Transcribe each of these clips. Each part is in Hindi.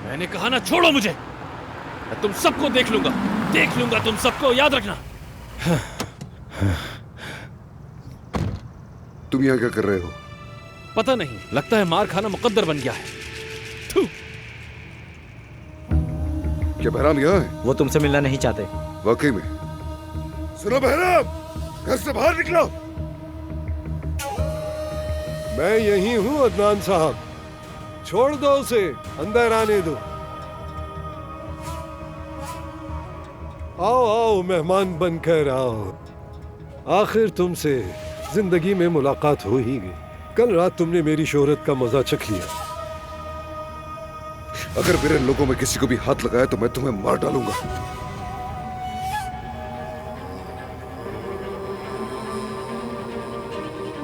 मैंने कहा ना, छोड़ो मुझे। मैं तुम सबको देख लूंगा तुम सबको, याद रखना। तुम यहाँ क्या कर रहे हो? पता नहीं, लगता है मार खाना मुकद्दर बन गया है। थू। क्या बहराम यहाँ है? वो तुमसे मिलना नहीं चाहते। वाकई में? सुनो बहराम, घर से बाहर निकलो। मैं यही हूँ अदनान साहब, छोड़ दो उसे, अंदर आने दो। आओ आओ, मेहमान बनकर आओ। आखिर तुमसे जिंदगी में मुलाकात हो ही गई। कल रात तुमने मेरी शोहरत का मजा चख लिया। अगर मेरे लोगों में किसी को भी हाथ लगाया तो मैं तुम्हें मार डालूंगा।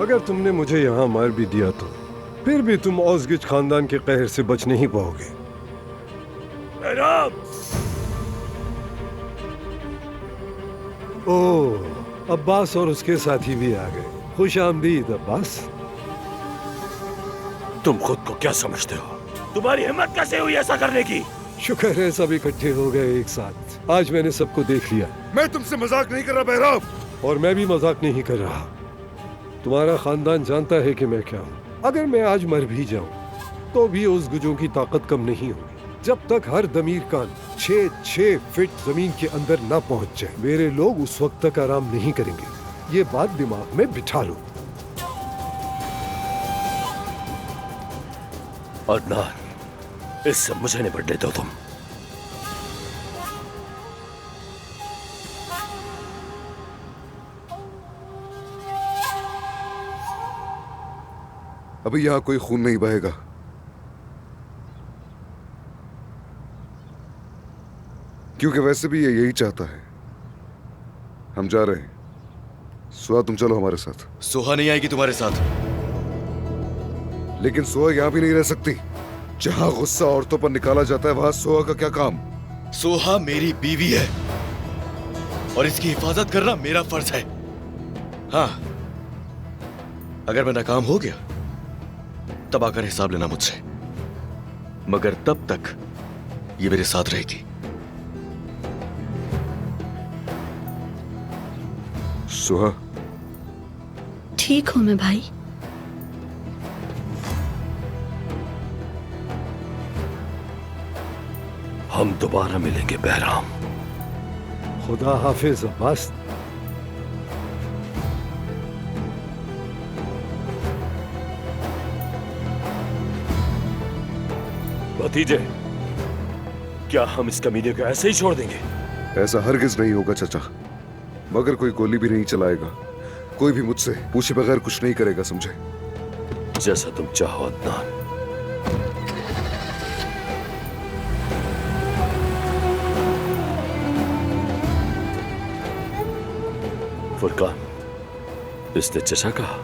अगर तुमने मुझे यहाँ मार भी दिया तो फिर भी तुम औजगिच खानदान के कहर से बच नहीं पाओगे। ओह, अब्बास और उसके साथी भी आ गए। खुश आमदीद अब्बास। तुम खुद को क्या समझते हो? तुम्हारी हिम्मत कैसे हुई ऐसा करने की? शुक्र है सब इकट्ठे हो गए एक साथ। आज मैंने सबको देख लिया। मैं तुमसे मजाक नहीं कर रहा बहराम। और मैं भी मजाक नहीं कर रहा। तुम्हारा खानदान जानता है कि मैं क्या हूँ। अगर मैं आज मर भी जाऊं तो भी उस गुजों की ताकत कम नहीं होगी जब तक हर दमीर कान 6 फीट जमीन के अंदर ना पहुंच जाए। मेरे लोग उस वक्त तक आराम नहीं करेंगे। ये बात दिमाग में बिठा लो। अदनान, इससे मुझे निपटने दो तुम। अभी यहाँ कोई खून नहीं बहेगा। क्योंकि वैसे भी ये यही चाहता है। हम जा रहे हैं। सुहा, तुम चलो हमारे साथ। सोहा नहीं आएगी तुम्हारे साथ। लेकिन सोहा यहाँ भी नहीं रह सकती। जहाँ गुस्सा औरतों पर निकाला जाता है वहां सोहा का क्या काम? सोहा मेरी बीवी है और इसकी हिफाजत करना मेरा फर्ज है। हाँ, अगर मैं नाकाम हो गया तब आकर हिसाब लेना मुझसे, मगर तब तक ये मेरे साथ रहेगी। सोहा, ठीक हूं मैं भाई। हम दोबारा मिलेंगे बहराम। खुदा हाफिज अब्बास। भतीजे, क्या हम इस कमीने को ऐसे ही छोड़ देंगे? ऐसा हरगिज नहीं होगा चाचा। मगर कोई गोली भी नहीं चलाएगा। कोई भी मुझसे पूछे बगैर कुछ नहीं करेगा, समझे? जैसा तुम चाहो अदनान। फुरकान, इसने चचा कहा।